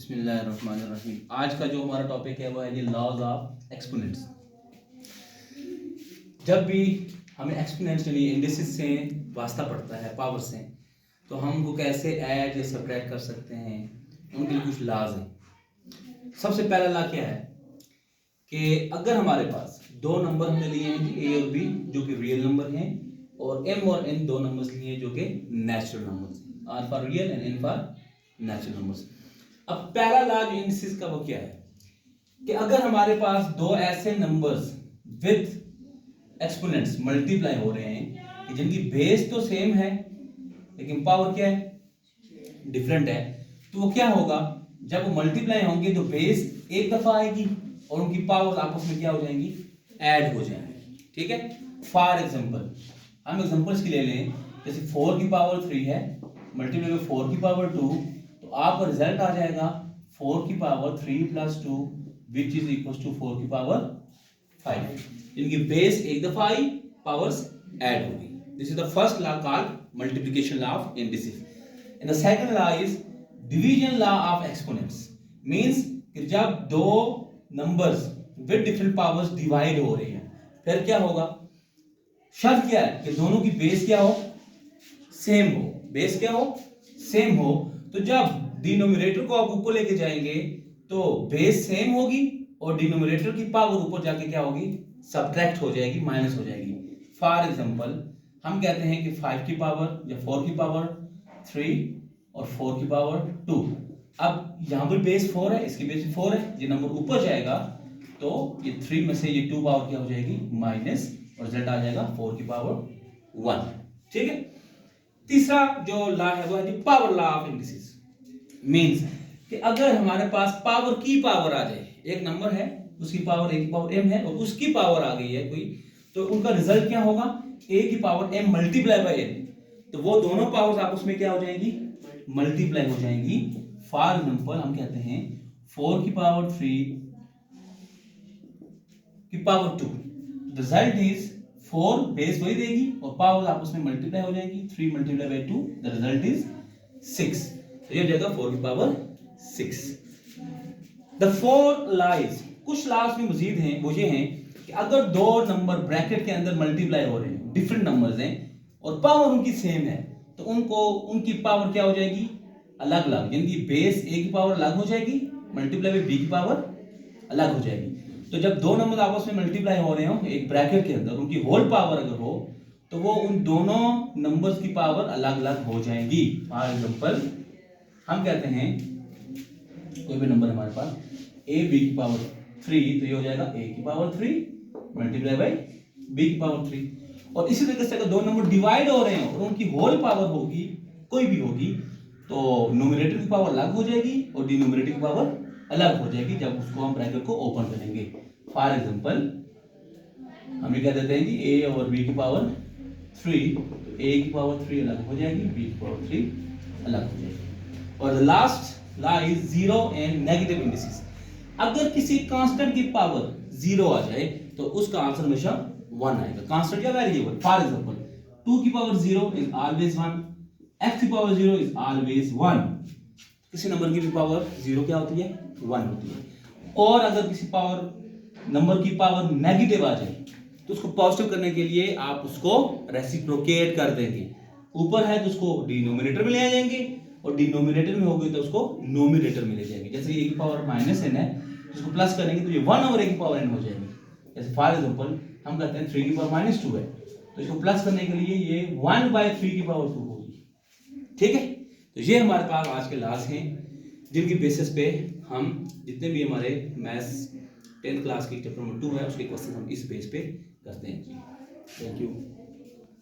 बिस्मिल्लाहिर्रहमानिर्रहीम। आज का जो हमारा टॉपिक है वो है लॉज ऑफ एक्सपोनेंट्स। जब भी हमें एक्सपोनेंट्स यानी इंडिसेस से वास्ता पड़ता है पावर से, तो हम उनको कैसे ऐड या सब्ट्रैक्ट कर सकते हैं, उनके लिए कुछ लॉज हैं। सबसे पहला लॉ क्या है कि अगर हमारे पास दो नंबर हमने लिए हैं ए और बी जो कि रियल नंबर हैं, और एम और एन दो नंबर्स लिए हैं जो कि नेचुरल नंबर्स हैं, R for real and N for natural numbers. अब पहला लॉ जो इंडिसेस का वो क्या है कि अगर हमारे पास दो ऐसे नंबर्स विद एक्सपोनेंट्स मल्टीप्लाई हो रहे हैं कि जिनकी बेस तो सेम है लेकिन पावर क्या है, डिफरेंट है, तो वो क्या होगा, जब वो मल्टीप्लाई होंगे तो बेस एक दफा आएगी और उनकी पावर आपस में क्या हो जाएंगी, ऐड हो जाएंगी। ठीक है। फॉर एग्जांपल हम एग्जांपल्स के लिए लें, जैसे 4 की पावर 3 है मल्टीप्लाई में 4 की पावर 2, तो आपका रिजल्ट आ जाएगा 4 की power 3 plus 2 which is equal to 4 की पावर 5। इनकी बेस एक दफा आई, पावर्स ऐड होगी। This is the first law called multiplication law of indices. And the second law is division law of exponents. Means कि जब दो numbers with different powers divide हो रही हैं, फिर क्या होगा, शर्त क्या है कि दोनों की बेस क्या हो, सेम हो। बेस क्या हो, सेम हो। तो जब डिनोमिनेटर को आप ऊपर लेके जाएंगे तो बेस सेम होगी और डिनोमिनेटर की पावर ऊपर जाके क्या होगी, सब्ट्रैक्ट हो जाएगी, माइनस हो जाएगी। फॉर एग्जांपल हम कहते हैं कि 5 की पावर या 4 की पावर 3 और 4 की पावर 2। अब यहां पर बेस 4 है, इसकी बेस 4 है, ये नंबर ऊपर जाएगा तो ये 3 में से ये 2 पावर क्या हो जाएगी, माइनस, और रिजल्ट आ जाएगा 4 की पावर 1। ठीक है। तीसरा जो लॉ है वो है power law of indices. Means कि अगर हमारे पास पावर की पावर आ जाए, एक नंबर है उसकी पावर ए की पावर m है और उसकी पावर आ गई है कोई, तो उनका रिजल्ट क्या होगा, a की power m multiply by n, तो वो दोनों पावर्स आपस में क्या हो जाएंगी, मल्टीप्लाई हो जाएंगी। फॉर एग्जांपल हम कहते हैं 4 की पावर 3 की पावर 2, रिजल्ट इज 4 बेस वही देगी और पावर आपस में मल्टीप्लाई हो जाएगी। 3 multiply by 2, the result is 6, तो ये हो जाएगा 4 की पावर 6। द फोर लॉज, कुछ लॉज में मजीद हैं, वो ये हैं कि अगर दो नंबर ब्रैकेट के अंदर मल्टीप्लाई हो रहे हैं, डिफरेंट नंबर्स हैं और पावर उनकी सेम है, तो उनको उनकी पावर क्या हो जाएगी, अलग अलग, जिनकी बेस ए की पावर अलग हो जाएगी, मल्टीप्लाई बाय बी की पावर अलग हो जाएगी। तो जब दो नंबर आपस में मल्टीप्लाई हो रहे हो एक ब्रैकेट के अंदर, उनकी होल पावर अगर हो तो वो उन दोनों नंबर्स की पावर अलग अलग हो जाएंगी। फॉर एग्जांपल हम कहते हैं कोई भी नंबर हमारे पास ए बी की पावर 3, तो ये हो जाएगा ए की पावर 3 मल्टीप्लाई बाय बी की पावर 3। और इसी तरीके से अगर दो नंबर डिवाइड हो रहे हैं और उनकी होल पावर होगी, कोई भी होगी, तो न्यूमरेटर की पावर अलग हो जाएगी और डिनोमिनेटर की पावर अलग हो जाएगी जब उसको हम ब्रैकेट को ओपन करेंगे। फॉर एग्जांपल हम ये कह देते हैं कि a और b की पावर 3, तो a की पावर 3 अलग हो जाएगी, b की पावर 3 अलग हो जाएगी। और the last law is zero and negative indices. अगर किसी कांस्टेंट की पावर 0 आ जाए तो उसका आंसर हमेशा 1 आएगा, कांस्टेंट या वेरिएबल। फॉर एग्जांपल 2 की पावर 0 इज ऑलवेज 1, x की पावर 0 इज ऑलवेज 1। किसी नंबर की भी पावर 0 क्या होती है, 1 होती है। और अगर किसी पावर नंबर की पावर नेगेटिव आ जाए तो उसको पॉजिटिव करने के लिए आप उसको रेसिप्रोकेट कर देंगे। ऊपर है तो उसको डिनोमिनेटर में ले आ जाएंगे और डिनोमिनेटर में होगी तो उसको नोमिनेटर में ले जाएंगे। जैसे a की पावर -n है, इसको प्लस करेंगे तो ये 1 ओवर a की पावर n हो जाएगी। जैसे फॉर एग्जांपल हम कहते हैं 3 की पावर -2 है, तो इसको प्लस करने के लिए ये 1/3 की पावर 2 होगी। ठीक है। तो ये हमारे पास आज के लॉज हैं जिनकी बेसिस पे हम जितने भी हमारे मैथ्स 10th क्लास की चैप्टर नंबर 2 है उसके क्वेश्चन हम इस बेस पे करते हैं। Thank you.